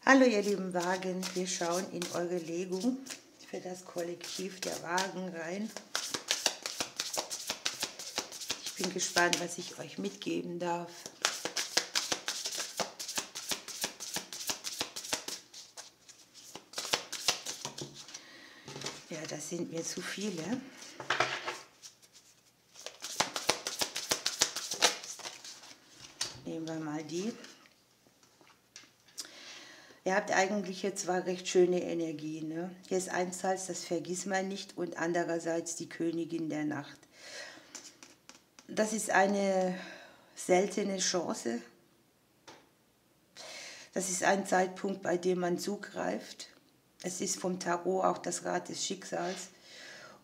Hallo ihr lieben Wagen, wir schauen in eure Legung für das Kollektiv der Wagen rein. Ich bin gespannt, was ich euch mitgeben darf. Ja, das sind mir zu viele. Nehmen wir mal die. Ihr habt eigentlich jetzt zwar recht schöne Energien. Ne? Hier ist einerseits das Vergissmeinnicht und andererseits die Königin der Nacht. Das ist eine seltene Chance. Das ist ein Zeitpunkt, bei dem man zugreift. Es ist vom Tarot auch das Rad des Schicksals.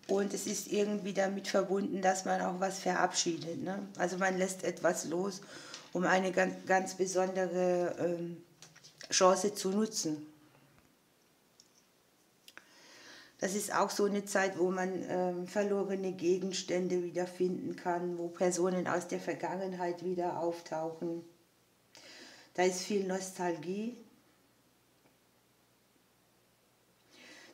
Und es ist irgendwie damit verbunden, dass man auch was verabschiedet. Ne? Also man lässt etwas los, um eine ganz besondere Chance zu nutzen. Das ist auch so eine Zeit, wo man verlorene Gegenstände wiederfinden kann, wo Personen aus der Vergangenheit wieder auftauchen. Da ist viel Nostalgie.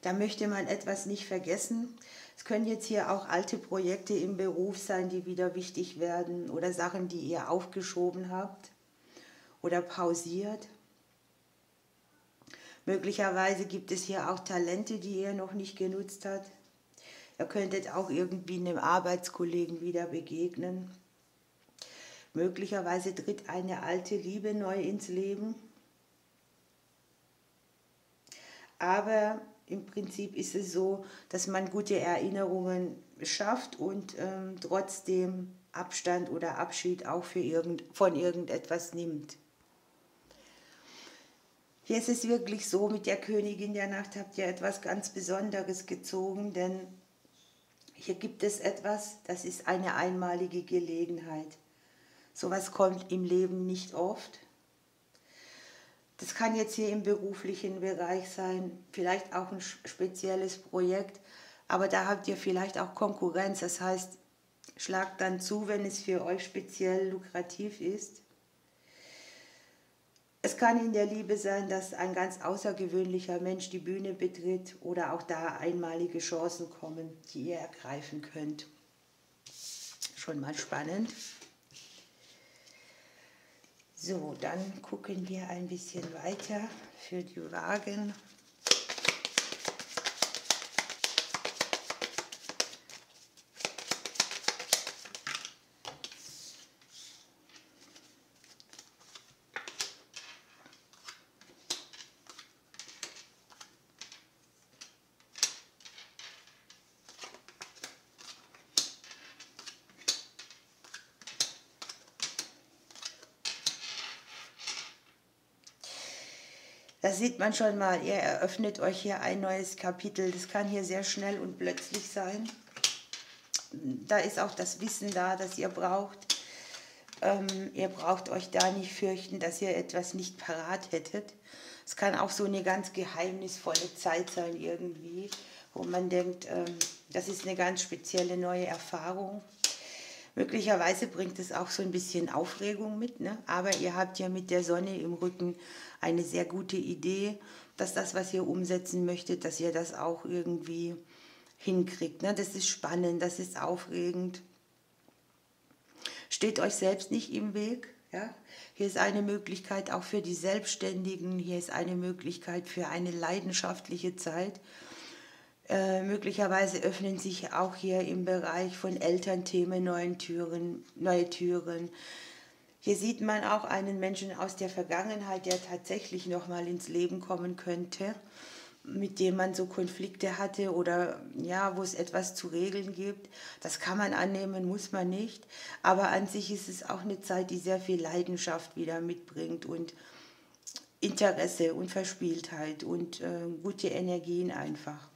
Da möchte man etwas nicht vergessen. Es können jetzt hier auch alte Projekte im Beruf sein, die wieder wichtig werden oder Sachen, die ihr aufgeschoben habt oder pausiert. Möglicherweise gibt es hier auch Talente, die ihr noch nicht genutzt habt. Ihr könntet auch irgendwie einem Arbeitskollegen wieder begegnen. Möglicherweise tritt eine alte Liebe neu ins Leben. Aber im Prinzip ist es so, dass man gute Erinnerungen schafft und trotzdem Abstand oder Abschied auch von irgendetwas nimmt. Hier ist es wirklich so, mit der Königin der Nacht habt ihr etwas ganz Besonderes gezogen, denn hier gibt es etwas, das ist eine einmalige Gelegenheit. Sowas kommt im Leben nicht oft. Das kann jetzt hier im beruflichen Bereich sein, vielleicht auch ein spezielles Projekt, aber da habt ihr vielleicht auch Konkurrenz. Das heißt, schlagt dann zu, wenn es für euch speziell lukrativ ist. Es kann in der Liebe sein, dass ein ganz außergewöhnlicher Mensch die Bühne betritt oder auch da einmalige Chancen kommen, die ihr ergreifen könnt. Schon mal spannend. So, dann gucken wir ein bisschen weiter für die Wagen. Das sieht man schon mal, ihr eröffnet euch hier ein neues Kapitel. Das kann hier sehr schnell und plötzlich sein. Da ist auch das Wissen da, das ihr braucht. Ihr braucht euch da nicht fürchten, dass ihr etwas nicht parat hättet. Es kann auch so eine ganz geheimnisvolle Zeit sein irgendwie, wo man denkt, das ist eine ganz spezielle neue Erfahrung. Möglicherweise bringt es auch so ein bisschen Aufregung mit, ne? Aber ihr habt ja mit der Sonne im Rücken eine sehr gute Idee, dass das, was ihr umsetzen möchtet, dass ihr das auch irgendwie hinkriegt. Ne? Das ist spannend, das ist aufregend. Steht euch selbst nicht im Weg. Ja? Hier ist eine Möglichkeit auch für die Selbstständigen, hier ist eine Möglichkeit für eine leidenschaftliche Zeit. Möglicherweise öffnen sich auch hier im Bereich von Elternthemen neue Türen. Hier sieht man auch einen Menschen aus der Vergangenheit, der tatsächlich nochmal ins Leben kommen könnte, mit dem man so Konflikte hatte oder ja, wo es etwas zu regeln gibt. Das kann man annehmen, muss man nicht. Aber an sich ist es auch eine Zeit, die sehr viel Leidenschaft wieder mitbringt und Interesse und Verspieltheit und gute Energien einfach.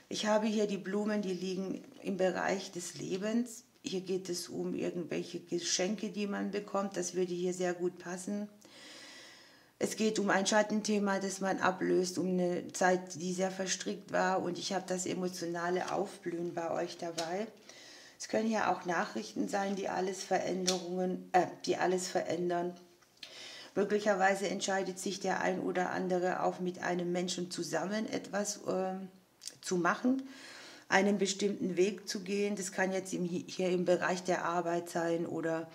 Ich habe hier die Blumen, die liegen im Bereich des Lebens. Hier geht es um irgendwelche Geschenke, die man bekommt. Das würde hier sehr gut passen. Es geht um ein Schattenthema, das man ablöst, um eine Zeit, die sehr verstrickt war. Und ich habe das emotionale Aufblühen bei euch dabei. Es können ja auch Nachrichten sein, die alles verändern. Möglicherweise entscheidet sich der ein oder andere auch mit einem Menschen zusammen etwas zu machen, einen bestimmten Weg zu gehen. Das kann jetzt hier im Bereich der Arbeit sein oder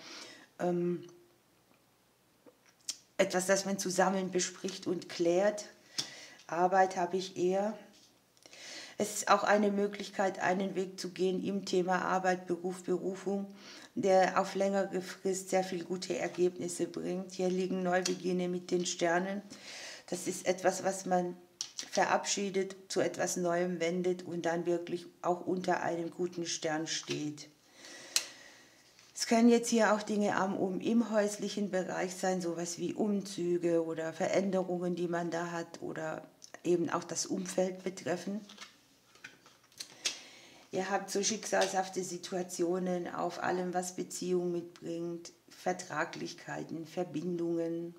etwas, das man zusammen bespricht und klärt. Arbeit habe ich eher. Es ist auch eine Möglichkeit, einen Weg zu gehen im Thema Arbeit, Beruf, Berufung, der auf längere Frist sehr viel gute Ergebnisse bringt. Hier liegen Neubeginne mit den Sternen. Das ist etwas, was man verabschiedet, zu etwas Neuem wendet und dann wirklich auch unter einem guten Stern steht. Es können jetzt hier auch Dinge im häuslichen Bereich sein, sowas wie Umzüge oder Veränderungen, die man da hat oder eben auch das Umfeld betreffen. Ihr habt so schicksalshafte Situationen auf allem, was Beziehung mitbringt, Vertraglichkeiten, Verbindungen.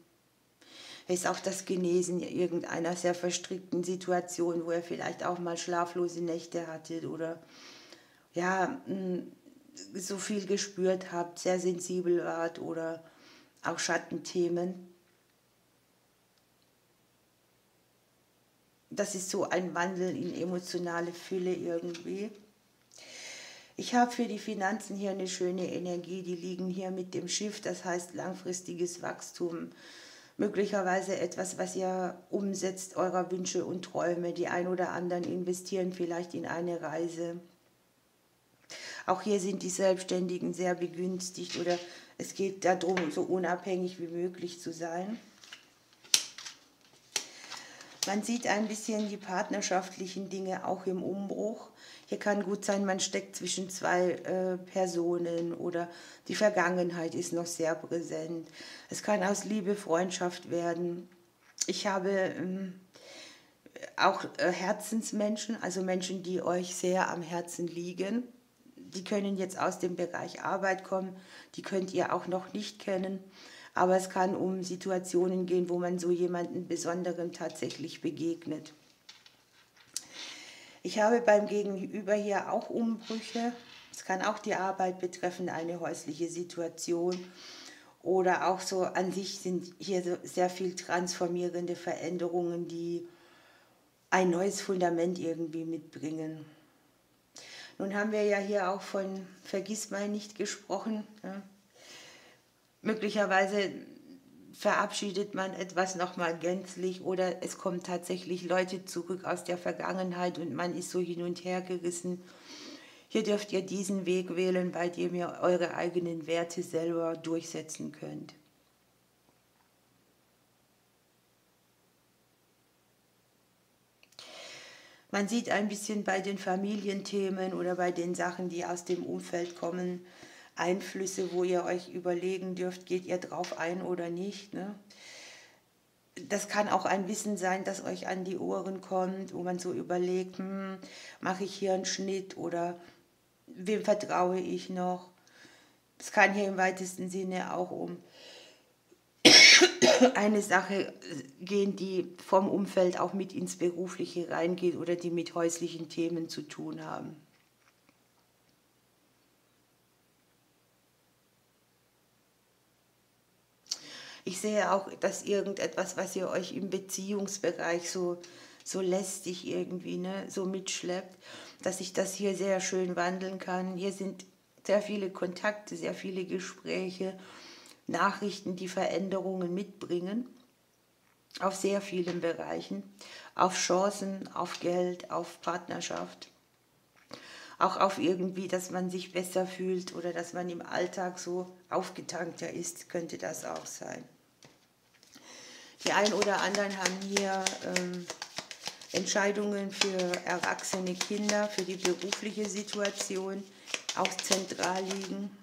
Es ist auch das Genesen irgendeiner sehr verstrickten Situation, wo ihr vielleicht auch mal schlaflose Nächte hattet oder ja, so viel gespürt habt, sehr sensibel wart oder auch Schattenthemen. Das ist so ein Wandel in emotionale Fülle irgendwie. Ich habe für die Finanzen hier eine schöne Energie, die liegen hier mit dem Schiff, das heißt langfristiges Wachstum. Möglicherweise etwas, was ihr umsetzt, eurer Wünsche und Träume. Die ein oder anderen investieren vielleicht in eine Reise. Auch hier sind die Selbstständigen sehr begünstigt oder es geht darum, so unabhängig wie möglich zu sein. Man sieht ein bisschen die partnerschaftlichen Dinge auch im Umbruch. Hier kann gut sein, man steckt zwischen zwei Personen oder die Vergangenheit ist noch sehr präsent. Es kann aus Liebe Freundschaft werden. Ich habe auch Herzensmenschen, also Menschen, die euch sehr am Herzen liegen. Die können jetzt aus dem Bereich Arbeit kommen, die könnt ihr auch noch nicht kennen. Aber es kann um Situationen gehen, wo man so jemanden Besonderem tatsächlich begegnet. Ich habe beim Gegenüber hier auch Umbrüche. Es kann auch die Arbeit betreffen, eine häusliche Situation. Oder auch so an sich sind hier so sehr viel transformierende Veränderungen, die ein neues Fundament irgendwie mitbringen. Nun haben wir ja hier auch von Vergissmeinnicht gesprochen. Ja. Möglicherweise verabschiedet man etwas nochmal gänzlich oder es kommen tatsächlich Leute zurück aus der Vergangenheit und man ist so hin und her gerissen. Hier dürft ihr diesen Weg wählen, bei dem ihr eure eigenen Werte selber durchsetzen könnt. Man sieht ein bisschen bei den Familienthemen oder bei den Sachen, die aus dem Umfeld kommen, Einflüsse, wo ihr euch überlegen dürft, geht ihr drauf ein oder nicht. Ne? Das kann auch ein Wissen sein, das euch an die Ohren kommt, wo man so überlegt, mache ich hier einen Schnitt oder wem vertraue ich noch. Es kann hier im weitesten Sinne auch um eine Sache gehen, die vom Umfeld auch mit ins Berufliche reingeht oder die mit häuslichen Themen zu tun haben. Ich sehe auch, dass irgendetwas, was ihr euch im Beziehungsbereich so lästig irgendwie so mitschleppt, dass sich das hier sehr schön wandeln kann. Hier sind sehr viele Kontakte, sehr viele Gespräche, Nachrichten, die Veränderungen mitbringen, auf sehr vielen Bereichen, auf Chancen, auf Geld, auf Partnerschaft. Auch auf irgendwie, dass man sich besser fühlt oder dass man im Alltag so aufgetankter ist, könnte das auch sein. Die einen oder anderen haben hier Entscheidungen für erwachsene Kinder, für die berufliche Situation auch zentral liegen.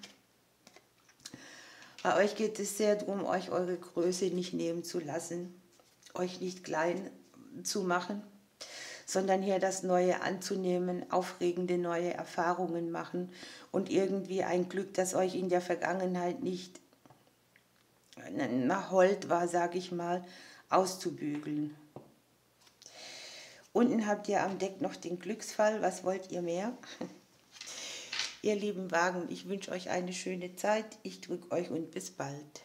Bei euch geht es sehr darum, euch eure Größe nicht nehmen zu lassen, euch nicht klein zu machen, sondern hier das Neue anzunehmen, aufregende neue Erfahrungen machen und irgendwie ein Glück, das euch in der Vergangenheit nicht nach Hold war, sage ich mal, auszubügeln. Unten habt ihr am Deck noch den Glücksfall. Was wollt ihr mehr? Ihr lieben Wagen, ich wünsche euch eine schöne Zeit. Ich drücke euch und bis bald.